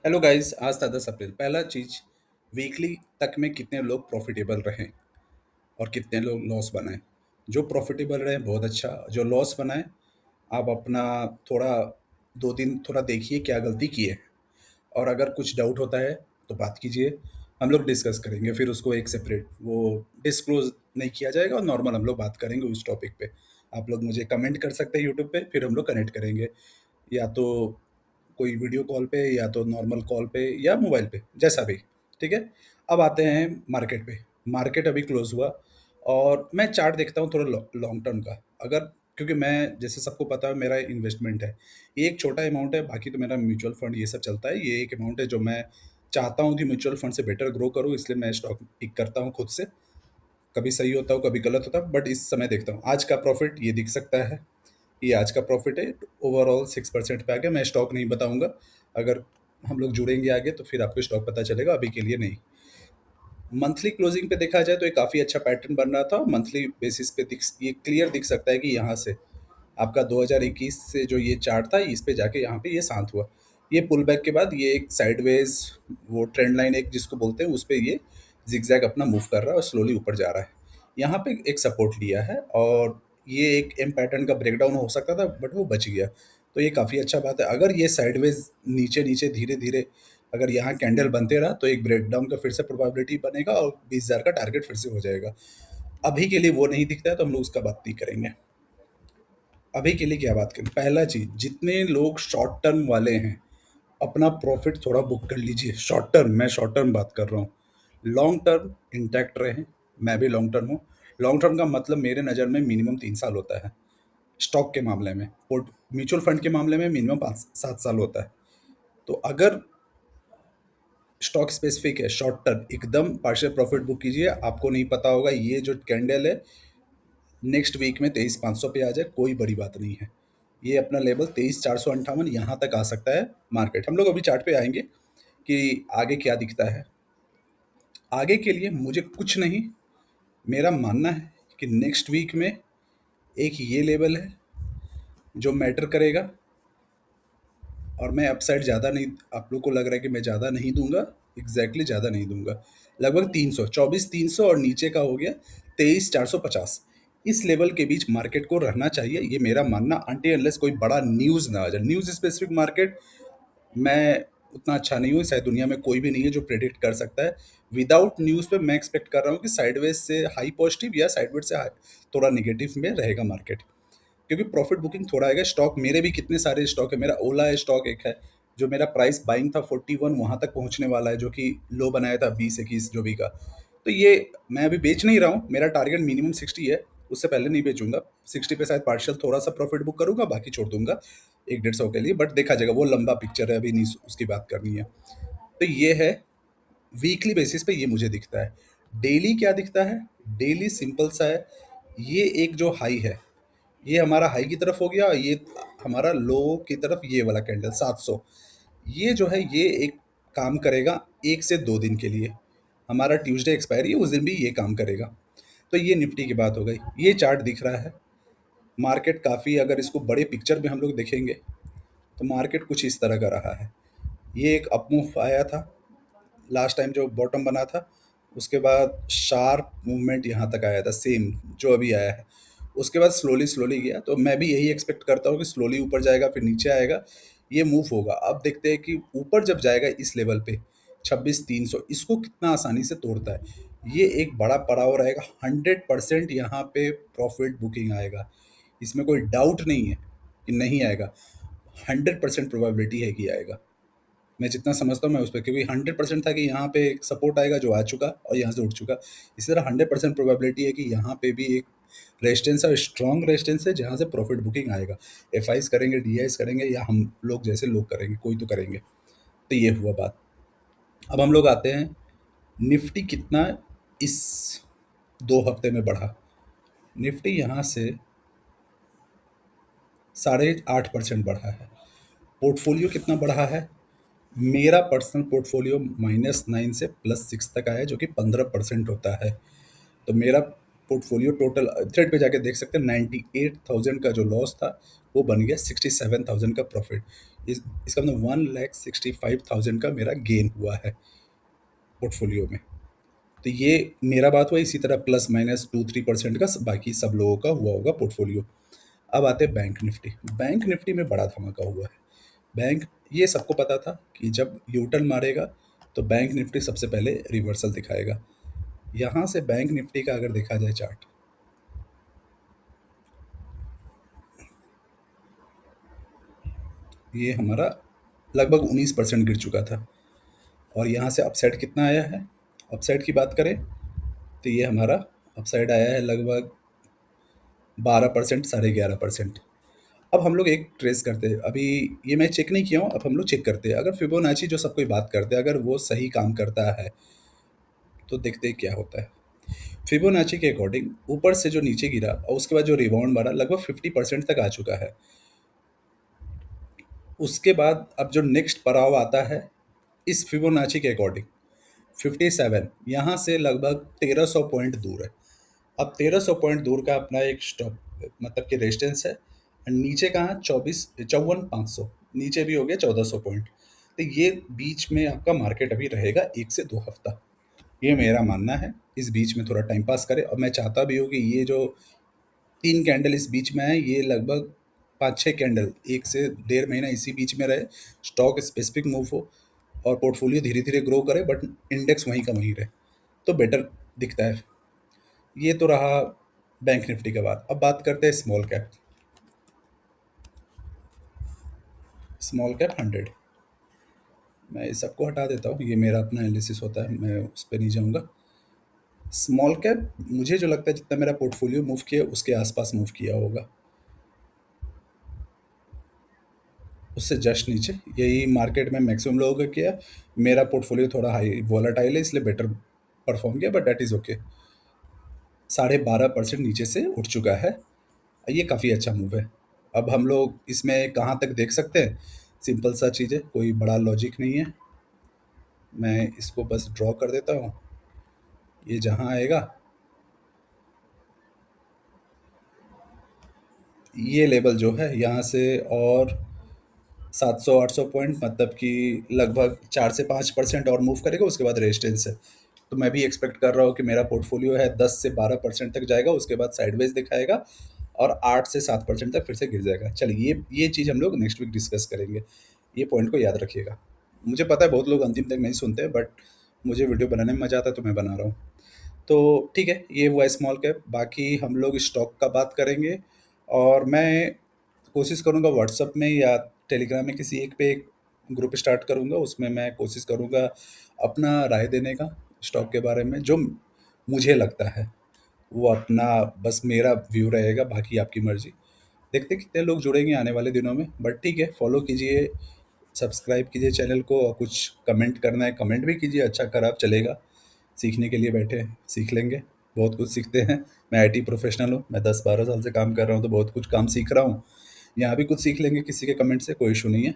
Hello guys, आज था 10 अप्रैल। पहला चीज, वीकली तक में कितने लोग प्रॉफिटेबल रहे और कितने लोग लॉस बनाए। जो प्रॉफिटेबल रहे बहुत अच्छा, जो लॉस बनाए आप अपना थोड़ा 2 दिन थोड़ा देखिए क्या गलती की है। और अगर कुछ डाउट होता है तो बात कीजिए, हम लोग डिस्कस करेंगे, फिर उसको एक सेपरेट वो डिस्क्लोज नहीं किया जाएगा और नॉर्मल हम लोग बात करेंगे उस टॉपिक पे। आप लोग मुझे कमेंट कर सकते हैं यूट्यूब पे, फिर हम लोग कनेक्ट करेंगे, या तो कोई वीडियो कॉल पे या तो नॉर्मल कॉल पे या मोबाइल पे, जैसा भी। ठीक है। अब आते हैं मार्केट पे। मार्केट अभी क्लोज हुआ और मैं चार्ट देखता हूँ थोड़ा लॉन्ग टर्म का। अगर क्योंकि मैं, जैसे सबको पता है, मेरा इन्वेस्टमेंट है, ये एक छोटा अमाउंट है, बाकी तो मेरा म्यूचुअल फंड ये सब चलता है। ये एक अमाउंट है जो मैं चाहता हूँ कि म्यूचुअल फंड से बेटर ग्रो करूँ, इसलिए मैं स्टॉक पिक करता हूँ खुद से। कभी सही होता हो, कभी गलत होता है, बट इस समय देखता हूँ। आज का प्रॉफिट ये दिख सकता है, ये आज का प्रॉफिट है। ओवरऑल 6% पे आ गया। मैं स्टॉक नहीं बताऊंगा, अगर हम लोग जुड़ेंगे आगे तो फिर आपको स्टॉक पता चलेगा, अभी के लिए नहीं। मंथली क्लोजिंग पे देखा जाए तो ये काफ़ी अच्छा पैटर्न बन रहा था। मंथली बेसिस पे ये क्लियर दिख सकता है कि यहाँ से आपका 2021 से जो ये चार्ट था, इस पे जाके यहाँ पे ये शांत हुआ। ये पुल बैक के बाद ये एक साइडवेज, वो ट्रेंड लाइन एक जिसको बोलते हैं, उस पे ये जिगजैग अपना मूव कर रहा है और स्लोली ऊपर जा रहा है। यहाँ पे एक सपोर्ट लिया है और ये एक एम पैटर्न का ब्रेकडाउन हो सकता था, बट वो बच गया। तो ये काफ़ी अच्छा बात है। अगर ये साइडवेज नीचे नीचे धीरे धीरे अगर यहाँ कैंडल बनते रहा तो एक ब्रेकडाउन का फिर से प्रोबेबिलिटी बनेगा और 20,000 का टारगेट फिर से हो जाएगा। अभी के लिए वो नहीं दिखता है तो हम लोग उसका बात नहीं करेंगे। अभी के लिए क्या बात करें? पहला चीज, जितने लोग शॉर्ट टर्म वाले हैं, अपना प्रॉफिट थोड़ा बुक कर लीजिए। शॉर्ट टर्म, मैं शॉर्ट टर्म बात कर रहा हूँ। लॉन्ग टर्म इंटैक्ट रहे। मैं भी लॉन्ग टर्म हूँ। लॉन्ग टर्म का मतलब मेरे नज़र में मिनिमम 3 साल होता है। स्टॉक के मामले में, पोर्ट म्यूचुअल फंड के मामले में मिनिमम 5 7 साल होता है। तो अगर स्टॉक स्पेसिफिक है, शॉर्ट टर्म, एकदम पार्शियल प्रॉफिट बुक कीजिए। आपको नहीं पता होगा ये जो कैंडल है नेक्स्ट वीक में 23,500 पे आ जाए, कोई बड़ी बात नहीं है। ये अपना लेवल 23,458 यहाँ तक आ सकता है मार्केट। हम लोग अभी चार्ट पे आएंगे कि आगे क्या दिखता है। आगे के लिए मुझे कुछ नहीं, मेरा मानना है कि नेक्स्ट वीक में एक ये लेवल है जो मैटर करेगा। और मैं अपसाइड ज़्यादा नहीं, आप लोग को लग रहा है कि मैं ज़्यादा नहीं दूंगा, एग्जैक्टली ज़्यादा नहीं दूंगा। लगभग 300, 24,300 और नीचे का हो गया 23,450। इस लेवल के बीच मार्केट को रहना चाहिए, ये मेरा मानना, अनटिल अनलेस कोई बड़ा न्यूज़ ना आ जाए। न्यूज़ स्पेसिफिक मार्केट मैं उतना अच्छा नहीं हूँ, शायद दुनिया में कोई भी नहीं है जो प्रेडिक्ट कर सकता है। विदाउट न्यूज़ पे मैं एक्सपेक्ट कर रहा हूँ कि साइडवेज से हाई पॉजिटिव या साइडवेज से थोड़ा निगेटिव में रहेगा मार्केट, क्योंकि प्रॉफिट बुकिंग थोड़ा आएगा। स्टॉक मेरे भी कितने सारे स्टॉक है। मेरा ओला है स्टॉक एक है, जो मेरा प्राइस बाइंग था 41, वहां तक पहुंचने वाला है, जो कि लो बनाया था 20 21 जो भी का। तो ये मैं अभी बेच नहीं रहा हूँ, मेरा टारगेट मिनिमम 60 है, उससे पहले नहीं बेचूंगा। 60 पे शायद पार्शियल थोड़ा सा प्रॉफिट बुक करूंगा, बाकी छोड़ दूंगा 1 150 के लिए, बट देखा जाएगा, वो लंबा पिक्चर है, अभी नहीं उसकी बात करनी है। तो ये है, वीकली बेसिस पे ये मुझे दिखता है। डेली क्या दिखता है? डेली सिंपल सा है। ये एक जो हाई है, ये हमारा हाई की तरफ हो गया, और ये हमारा लो की तरफ, ये वाला कैंडल 700, ये जो है ये एक काम करेगा 1 से 2 दिन के लिए। हमारा ट्यूसडे एक्सपायरी है, उस दिन भी ये काम करेगा। तो ये निफ्टी की बात हो गई। ये चार्ट दिख रहा है। मार्केट काफ़ी, अगर इसको बड़े पिक्चर में हम लोग देखेंगे तो मार्केट कुछ इस तरह का रहा है। ये एक अप मूव आया था लास्ट टाइम जो बॉटम बना था, उसके बाद शार्प मूवमेंट यहाँ तक आया था, सेम जो अभी आया है। उसके बाद स्लोली स्लोली गया, तो मैं भी यही एक्सपेक्ट करता हूँ कि स्लोली ऊपर जाएगा, फिर नीचे आएगा, ये मूव होगा। अब देखते हैं कि ऊपर जब जाएगा इस लेवल पे 26,300, इसको कितना आसानी से तोड़ता है। ये एक बड़ा पड़ाव रहेगा। 100% यहाँ पे प्रॉफिट बुकिंग आएगा, इसमें कोई डाउट नहीं है कि नहीं आएगा। 100% प्रोबेबिलिटी है कि आएगा। मैं जितना समझता हूँ मैं उस पर, क्योंकि 100% था कि यहाँ पे एक सपोर्ट आएगा जो आ चुका और यहाँ से उठ चुका। इसी तरह 100% प्रोबेबिलिटी है कि यहाँ पे भी एक रेजिस्टेंस है, स्ट्रॉन्ग रेजिस्टेंस है, जहाँ से प्रॉफिट बुकिंग आएगा। एफ आईज करेंगे, डी आईज करेंगे, या हम लोग जैसे लोग करेंगे, कोई तो करेंगे। तो ये हुआ बात। अब हम लोग आते हैं निफ्टी कितना इस 2 हफ्ते में बढ़ा। निफ्टी यहाँ से 8.5% बढ़ा है। पोर्टफोलियो कितना बढ़ा है? मेरा पर्सनल पोर्टफोलियो -9 से +6 तक आया, जो कि 15% होता है। तो मेरा पोर्टफोलियो टोटल थ्रेड पे जाके देख सकते हैं, 98,000 का जो लॉस था वो बन गया 67,000 का प्रॉफिट। इसका मतलब 1,65,000 का मेरा गेन हुआ है पोर्टफोलियो में। तो ये मेरा बात हुआ, इसी तरह प्लस माइनस 2-3% का बाकी सब लोगों का हुआ होगा पोर्टफोलियो। अब आते हैं बैंक निफ्टी। बैंक निफ्टी में बड़ा धमाका हुआ है। बैंक, ये सबको पता था कि जब यू टर्न मारेगा तो बैंक निफ्टी सबसे पहले रिवर्सल दिखाएगा। यहाँ से बैंक निफ्टी का अगर देखा जाए चार्ट, ये हमारा लगभग 19% गिर चुका था, और यहाँ से अपसाइड कितना आया है, अपसाइड की बात करें तो ये हमारा अपसाइड आया है लगभग 12%, 11.5%। अब हम लोग एक ट्रेस करते हैं, अभी ये मैं चेक नहीं किया हूँ, अब हम लोग चेक करते हैं, अगर फिबोनाची जो सब कोई बात करते हैं अगर वो सही काम करता है तो देखते हैं क्या होता है। फिबोनाची के अकॉर्डिंग ऊपर से जो नीचे गिरा और उसके बाद जो रिबाउंड मारा लगभग 50% तक आ चुका है। उसके बाद अब जो नेक्स्ट पड़ाव आता है इस फिबोनाची के अकॉर्डिंग 57, यहाँ से लगभग 1300 पॉइंट दूर है। अब 1300 पॉइंट दूर का अपना एक स्टॉप, मतलब कि रेजिस्टेंस है, और नीचे कहाँ 54,500, नीचे भी हो गया 1400 पॉइंट। तो ये बीच में आपका मार्केट अभी रहेगा 1 से 2 हफ्ता, ये मेरा मानना है। इस बीच में थोड़ा टाइम पास करें, और मैं चाहता भी हूँ कि ये जो 3 कैंडल इस बीच में है ये लगभग 5-6 कैंडल 1 से 1.5 महीना इसी बीच में रहे, स्टॉक स्पेसिफिक मूव हो और पोर्टफोलियो धीरे धीरे ग्रो करे, बट इंडेक्स वहीं का वहीं रहे तो बेटर दिखता है। ये तो रहा बैंक निफ्टी का बात। अब बात करते हैं स्मॉल कैप। स्मॉल कैप 100, मैं इस सबको हटा देता हूँ, ये मेरा अपना एनालिसिस होता है, मैं उस पर नहीं जाऊँगा। स्मॉल कैप मुझे जो लगता है जितना मेरा पोर्टफोलियो मूव किया उसके आसपास मूव किया होगा, उससे जस्ट नीचे, यही मार्केट में मैक्सिमम लोगों का किया। मेरा पोर्टफोलियो थोड़ा हाई वॉलेटाइल है इसलिए बेटर परफॉर्म किया, बट दैट इज़ ओके। 12.5% नीचे से उठ चुका है, ये काफ़ी अच्छा मूव है। अब हम लोग इसमें कहाँ तक देख सकते हैं, सिंपल सा चीज़ है, कोई बड़ा लॉजिक नहीं है। मैं इसको बस ड्रॉ कर देता हूँ, ये जहाँ आएगा ये लेवल जो है यहाँ से, और 700-800 पॉइंट, मतलब कि लगभग 4 से 5% और मूव करेगा, उसके बाद रेजिस्टेंस है। तो मैं भी एक्सपेक्ट कर रहा हूँ कि मेरा पोर्टफोलियो है 10 से 12% तक जाएगा, उसके बाद साइडवेज दिखाएगा और 8 से 7% तक फिर से गिर जाएगा। चलिए ये चीज़ हम लोग नेक्स्ट वीक डिस्कस करेंगे, ये पॉइंट को याद रखिएगा। मुझे पता है बहुत लोग अंतिम तक नहीं सुनते, बट मुझे वीडियो बनाने में मज़ा आता है तो मैं बना रहा हूँ। तो ठीक है, ये हुआ स्मॉल कैप। बाकी हम लोग स्टॉक का बात करेंगे, और मैं कोशिश करूँगा व्हाट्सएप में या टेलीग्राम में किसी एक पे एक ग्रुप स्टार्ट करूँगा, उसमें मैं कोशिश करूँगा अपना राय देने का स्टॉक के बारे में, जो मुझे लगता है वो अपना, बस मेरा व्यू रहेगा, बाकी आपकी मर्जी। देखते हैं कितने लोग जुड़ेंगे आने वाले दिनों में, बट ठीक है, फॉलो कीजिए, सब्सक्राइब कीजिए चैनल को, और कुछ कमेंट करना है कमेंट भी कीजिए, अच्छा खराब चलेगा। सीखने के लिए बैठे हैं, सीख लेंगे, बहुत कुछ सीखते हैं। मैं आईटी प्रोफेशनल हूँ, मैं 10-12 साल से काम कर रहा हूँ, तो बहुत कुछ काम सीख रहा हूँ। यहाँ भी कुछ सीख लेंगे किसी के कमेंट से, कोई इशू नहीं है।